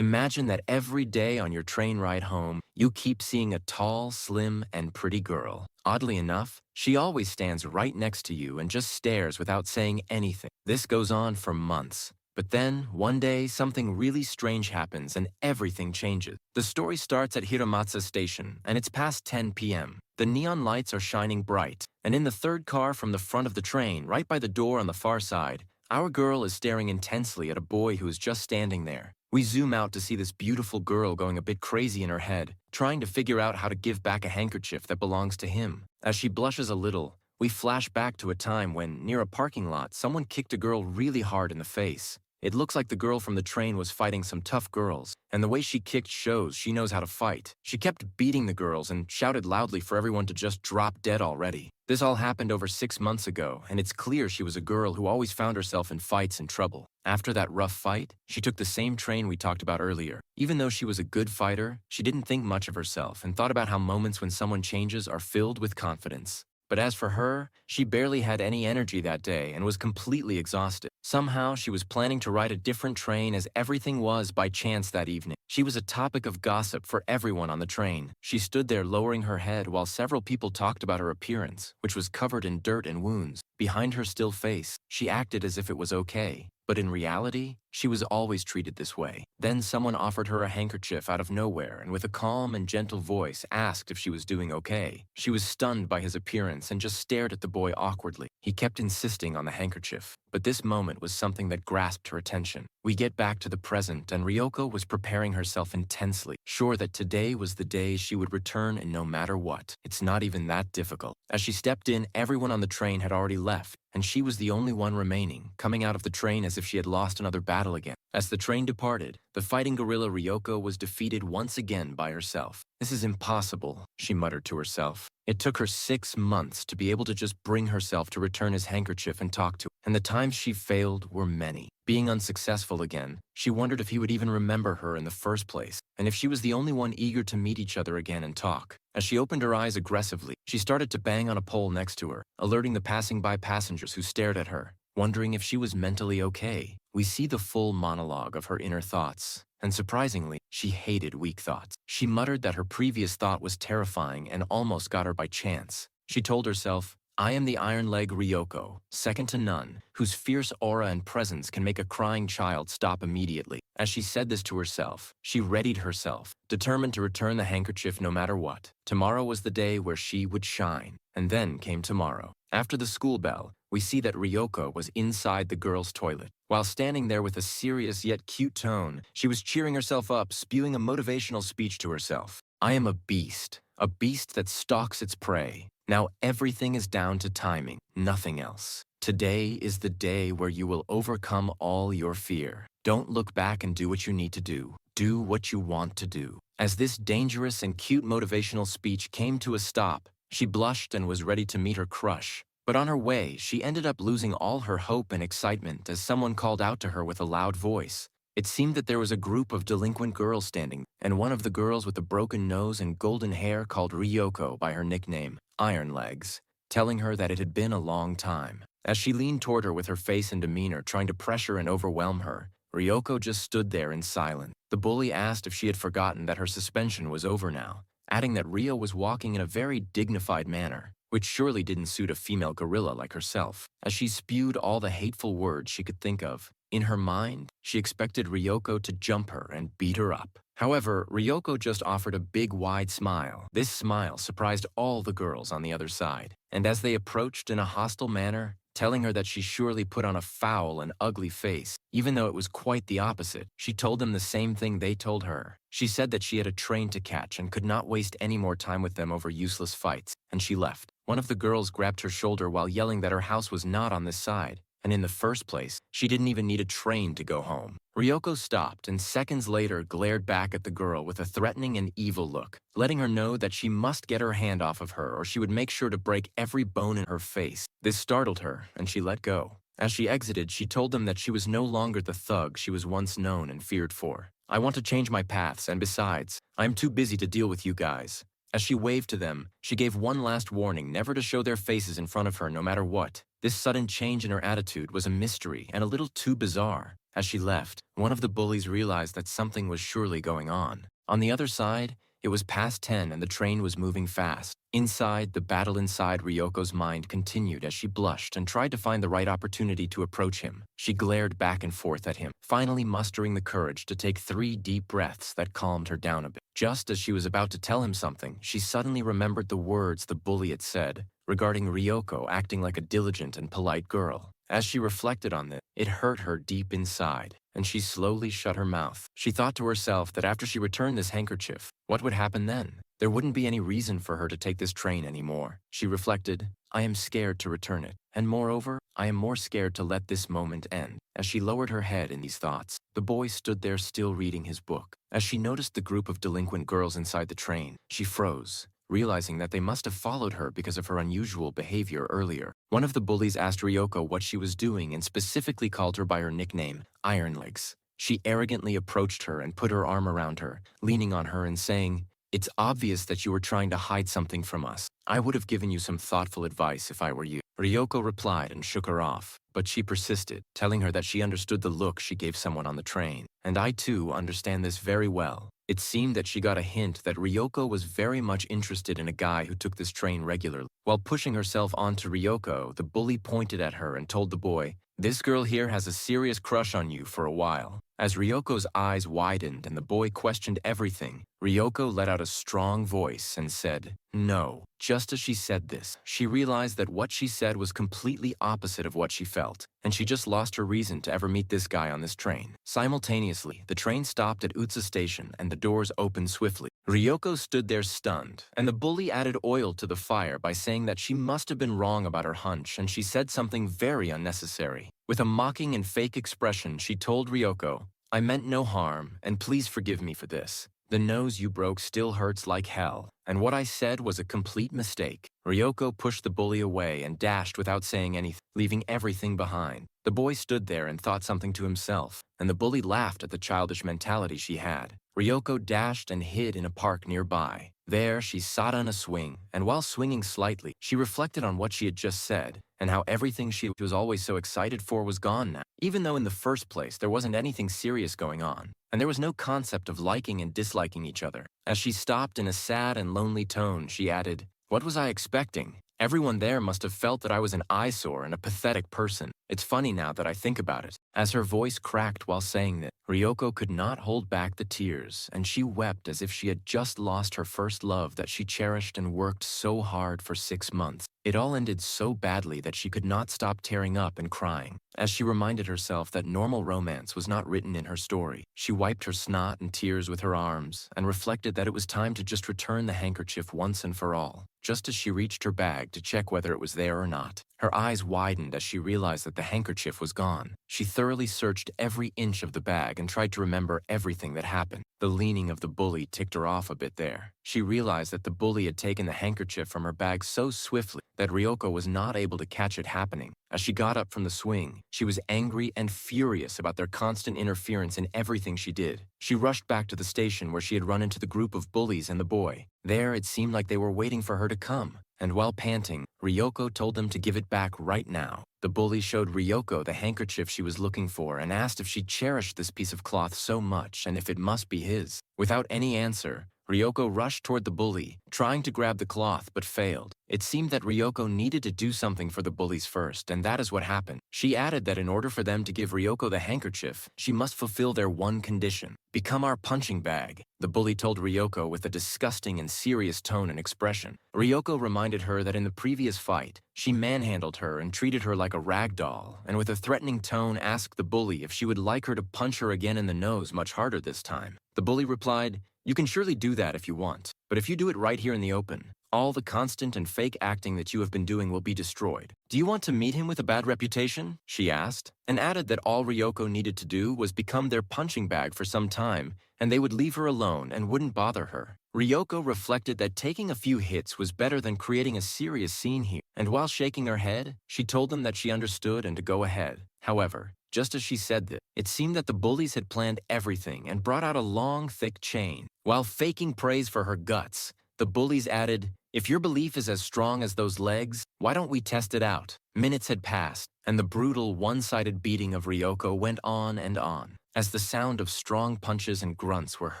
Imagine that every day on your train ride home, you keep seeing a tall, slim, and pretty girl. Oddly enough, she always stands right next to you and just stares without saying anything. This goes on for months. But then, one day, something really strange happens and everything changes. The story starts at Hiramatsu Station, and it's past 10 p.m. The neon lights are shining bright, and in the third car from the front of the train, right by the door on the far side, our girl is staring intensely at a boy who is just standing there. We zoom out to see this beautiful girl going a bit crazy in her head, trying to figure out how to give back a handkerchief that belongs to him. As she blushes a little, we flash back to a time when, near a parking lot, someone kicked a girl really hard in the face. It looks like the girl from the train was fighting some tough girls, and the way she kicked shows she knows how to fight. She kept beating the girls and shouted loudly for everyone to just drop dead already. This all happened over 6 months ago, and it's clear she was a girl who always found herself in fights and trouble. After that rough fight, she took the same train we talked about earlier. Even though she was a good fighter, she didn't think much of herself and thought about how moments when someone changes are filled with confidence. But as for her, she barely had any energy that day and was completely exhausted. Somehow, she was planning to ride a different train as everything was by chance that evening. She was a topic of gossip for everyone on the train. She stood there lowering her head while several people talked about her appearance, which was covered in dirt and wounds. Behind her still face, she acted as if it was okay. But in reality, she was always treated this way. Then someone offered her a handkerchief out of nowhere and with a calm and gentle voice asked if she was doing okay. She was stunned by his appearance and just stared at the boy awkwardly. He kept insisting on the handkerchief, but this moment was something that grasped her attention. We get back to the present and Ryoko was preparing herself intensely, sure that today was the day she would return and no matter what. It's not even that difficult. As she stepped in, everyone on the train had already left, and she was the only one remaining, coming out of the train as if she had lost another battle again. As the train departed, the fighting gorilla Ryoko was defeated once again by herself. "This is impossible," she muttered to herself. It took her 6 months to be able to just bring herself to return his handkerchief and talk to him, and the times she failed were many. Being unsuccessful again, she wondered if he would even remember her in the first place, and if she was the only one eager to meet each other again and talk. As she opened her eyes aggressively, she started to bang on a pole next to her, alerting the passing-by passengers who stared at her, wondering if she was mentally okay. We see the full monologue of her inner thoughts, and surprisingly, she hated weak thoughts. She muttered that her previous thought was terrifying and almost got her by chance. She told herself, "I am the Iron Leg Ryoko, second to none, whose fierce aura and presence can make a crying child stop immediately." As she said this to herself, she readied herself, determined to return the handkerchief no matter what. Tomorrow was the day where she would shine. And then came tomorrow. After the school bell, we see that Ryoko was inside the girls' toilet. While standing there with a serious yet cute tone, she was cheering herself up, spewing a motivational speech to herself. "I am a beast that stalks its prey. Now everything is down to timing, nothing else. Today is the day where you will overcome all your fear. Don't look back and do what you need to do. Do what you want to do." As this dangerous and cute motivational speech came to a stop, she blushed and was ready to meet her crush. But on her way, she ended up losing all her hope and excitement as someone called out to her with a loud voice. It seemed that there was a group of delinquent girls standing, and one of the girls with a broken nose and golden hair called Ryoko by her nickname, Iron Legs, telling her that it had been a long time. As she leaned toward her with her face and demeanor trying to pressure and overwhelm her, Ryoko just stood there in silence. The bully asked if she had forgotten that her suspension was over now, adding that Rio was walking in a very dignified manner, which surely didn't suit a female gorilla like herself. As she spewed all the hateful words she could think of, in her mind, she expected Ryoko to jump her and beat her up. However, Ryoko just offered a big wide smile. This smile surprised all the girls on the other side, and as they approached in a hostile manner, telling her that she surely put on a foul and ugly face, even though it was quite the opposite, she told them the same thing they told her. She said that she had a train to catch and could not waste any more time with them over useless fights, and she left. One of the girls grabbed her shoulder while yelling that her house was not on this side, and in the first place, she didn't even need a train to go home. Ryoko stopped and seconds later glared back at the girl with a threatening and evil look, letting her know that she must get her hand off of her or she would make sure to break every bone in her face. This startled her, and she let go. As she exited, she told them that she was no longer the thug she was once known and feared for. "I want to change my paths, and besides, I am too busy to deal with you guys." As she waved to them, she gave one last warning never to show their faces in front of her no matter what. This sudden change in her attitude was a mystery and a little too bizarre. As she left, one of the bullies realized that something was surely going on. On the other side, it was past 10 and the train was moving fast. Inside, the battle inside Ryoko's mind continued as she blushed and tried to find the right opportunity to approach him. She glared back and forth at him, finally mustering the courage to take 3 deep breaths that calmed her down a bit. Just as she was about to tell him something, she suddenly remembered the words the bully had said regarding Ryoko acting like a diligent and polite girl. As she reflected on this, it hurt her deep inside, and she slowly shut her mouth. She thought to herself that after she returned this handkerchief, what would happen then? There wouldn't be any reason for her to take this train anymore. She reflected, I am scared to return it, and moreover, I am more scared to let this moment end. As she lowered her head in these thoughts, the boy stood there still reading his book. As she noticed the group of delinquent girls inside the train, she froze, realizing that they must have followed her because of her unusual behavior earlier. One of the bullies asked Ryoko what she was doing and specifically called her by her nickname, Iron Legs. She arrogantly approached her and put her arm around her, leaning on her and saying, It's obvious that you were trying to hide something from us. I would have given you some thoughtful advice if I were you. Ryoko replied and shook her off, but she persisted, telling her that she understood the look she gave someone on the train. And I too understand this very well. It seemed that she got a hint that Ryoko was very much interested in a guy who took this train regularly. While pushing herself onto Ryoko, the bully pointed at her and told the boy, This girl here has a serious crush on you for a while. As Ryoko's eyes widened and the boy questioned everything, Ryoko let out a strong voice and said, No. Just as she said this, she realized that what she said was completely opposite of what she felt, and she just lost her reason to ever meet this guy on this train. Simultaneously, the train stopped at Utsu Station and the doors opened swiftly. Ryoko stood there stunned, and the bully added oil to the fire by saying that she must have been wrong about her hunch and she said something very unnecessary. With a mocking and fake expression, she told Ryoko, I meant no harm, and please forgive me for this. The nose you broke still hurts like hell, and what I said was a complete mistake. Ryoko pushed the bully away and dashed without saying anything, leaving everything behind. The boy stood there and thought something to himself, and the bully laughed at the childish mentality she had. Ryoko dashed and hid in a park nearby. There, she sat on a swing, and while swinging slightly, she reflected on what she had just said, and how everything she was always so excited for was gone now. Even though in the first place there wasn't anything serious going on, and there was no concept of liking and disliking each other. As she stopped in a sad and lonely tone, she added, What was I expecting? Everyone there must have felt that I was an eyesore and a pathetic person. It's funny now that I think about it. As her voice cracked while saying this, Ryoko could not hold back the tears, and she wept as if she had just lost her first love that she cherished and worked so hard for 6 months. It all ended so badly that she could not stop tearing up and crying. As she reminded herself that normal romance was not written in her story, she wiped her snot and tears with her arms and reflected that it was time to just return the handkerchief once and for all. Just as she reached her bag to check whether it was there or not, her eyes widened as she realized that the handkerchief was gone. She thoroughly searched every inch of the bag and tried to remember everything that happened. The leaning of the bully ticked her off a bit there. She realized that the bully had taken the handkerchief from her bag so swiftly that Ryoko was not able to catch it happening. As she got up from the swing, she was angry and furious about their constant interference in everything she did. She rushed back to the station where she had run into the group of bullies and the boy. There, it seemed like they were waiting for her to come, and while panting, Ryoko told them to give it back right now. The bully showed Ryoko the handkerchief she was looking for and asked if she cherished this piece of cloth so much and if it must be his. Without any answer, Ryoko rushed toward the bully, trying to grab the cloth but failed. It seemed that Ryoko needed to do something for the bullies first, and that is what happened. She added that in order for them to give Ryoko the handkerchief, she must fulfill their one condition: become our punching bag. The bully told Ryoko with a disgusting and serious tone and expression. Ryoko reminded her that in the previous fight, she manhandled her and treated her like a rag doll, and with a threatening tone asked the bully if she would like her to punch her again in the nose much harder this time. The bully replied, You can surely do that if you want, but if you do it right here in the open, all the constant and fake acting that you have been doing will be destroyed. Do you want to meet him with a bad reputation? She asked, and added that all Ryoko needed to do was become their punching bag for some time, and they would leave her alone and wouldn't bother her. Ryoko reflected that taking a few hits was better than creating a serious scene here, and while shaking her head, she told them that she understood and to go ahead. However, just as she said this, it seemed that the bullies had planned everything and brought out a long, thick chain. While faking praise for her guts, The bullies added, "If your belief is as strong as those legs, why don't we test it out?" Minutes had passed, and the brutal, one-sided beating of Ryoko went on and on. As the sound of strong punches and grunts were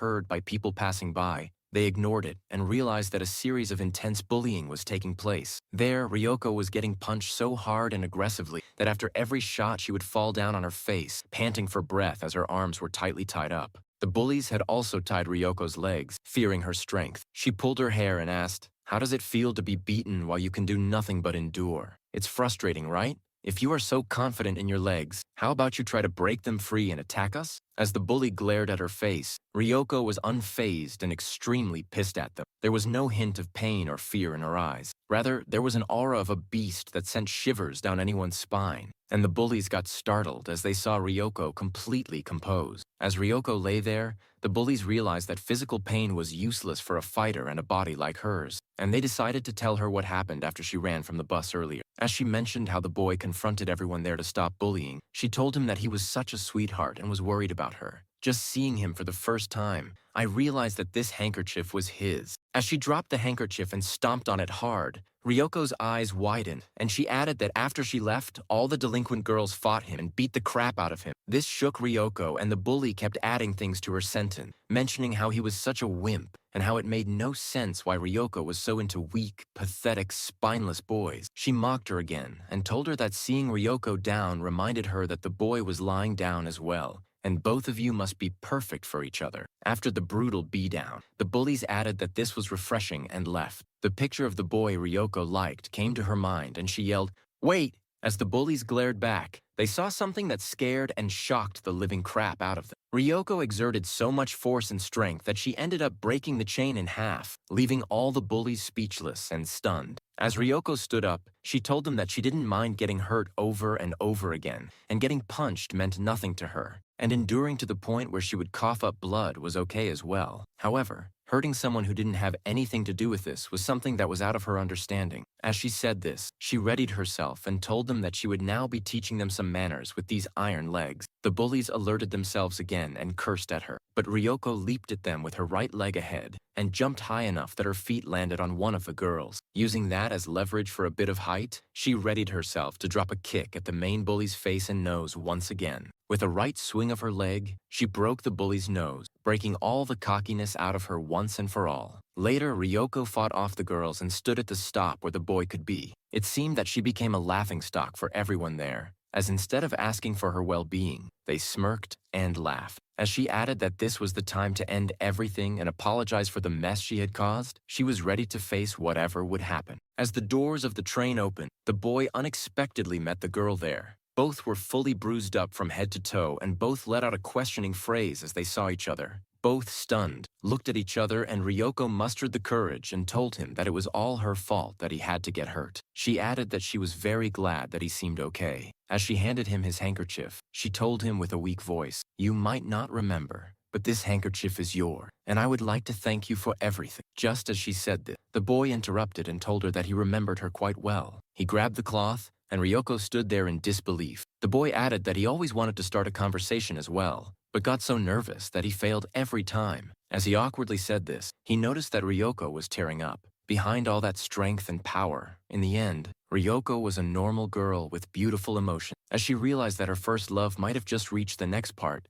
heard by people passing by, they ignored it and realized that a series of intense bullying was taking place. There, Ryoko was getting punched so hard and aggressively that after every shot she would fall down on her face, panting for breath as her arms were tightly tied up. The bullies had also tied Ryoko's legs, fearing her strength. She pulled her hair and asked, "How does it feel to be beaten while you can do nothing but endure? It's frustrating, right? If you are so confident in your legs, how about you try to break them free and attack us?" As the bully glared at her face, Ryoko was unfazed and extremely pissed at them. There was no hint of pain or fear in her eyes. Rather, there was an aura of a beast that sent shivers down anyone's spine. And the bullies got startled as they saw Ryoko completely composed. As Ryoko lay there, the bullies realized that physical pain was useless for a fighter and a body like hers, and they decided to tell her what happened after she ran from the bus earlier. As she mentioned how the boy confronted everyone there to stop bullying, she told him that he was such a sweetheart and was worried about her. Just seeing him for the first time, I realized that this handkerchief was his. As she dropped the handkerchief and stomped on it hard, Ryoko's eyes widened, and she added that after she left, all the delinquent girls fought him and beat the crap out of him. This shook Ryoko, and the bully kept adding things to her sentence, mentioning how he was such a wimp, and how it made no sense why Ryoko was so into weak, pathetic, spineless boys. She mocked her again, and told her that seeing Ryoko down reminded her that the boy was lying down as well, and both of you must be perfect for each other. After the brutal beatdown, the bullies added that this was refreshing and left. The picture of the boy Ryoko liked came to her mind, and she yelled, "Wait!" As the bullies glared back, they saw something that scared and shocked the living crap out of them. Ryoko exerted so much force and strength that she ended up breaking the chain in half, leaving all the bullies speechless and stunned. As Ryoko stood up, she told them that she didn't mind getting hurt over and over again, and getting punched meant nothing to her, and enduring to the point where she would cough up blood was okay as well. However, hurting someone who didn't have anything to do with this was something that was out of her understanding. As she said this, she readied herself and told them that she would now be teaching them some manners with these iron legs. The bullies alerted themselves again and cursed at her, but Ryoko leaped at them with her right leg ahead and jumped high enough that her feet landed on one of the girls. Using that as leverage for a bit of height, she readied herself to drop a kick at the main bully's face and nose once again. With a right swing of her leg, she broke the bully's nose, breaking all the cockiness out of her once and for all. Later, Ryoko fought off the girls and stood at the stop where the boy could be. It seemed that she became a laughingstock for everyone there, as instead of asking for her well-being, they smirked and laughed. As she added that this was the time to end everything and apologize for the mess she had caused, she was ready to face whatever would happen. As the doors of the train opened, the boy unexpectedly met the girl there. Both were fully bruised up from head to toe, and both let out a questioning phrase as they saw each other. Both stunned, looked at each other, and Ryoko mustered the courage and told him that it was all her fault that he had to get hurt. She added that she was very glad that he seemed okay. As she handed him his handkerchief, she told him with a weak voice, "You might not remember, but this handkerchief is yours, and I would like to thank you for everything." Just as she said this, the boy interrupted and told her that he remembered her quite well. He grabbed the cloth, and Ryoko stood there in disbelief. The boy added that he always wanted to start a conversation as well, but got so nervous that he failed every time. As he awkwardly said this, he noticed that Ryoko was tearing up. Behind all that strength and power, in the end, Ryoko was a normal girl with beautiful emotion. As she realized that her first love might have just reached the next part,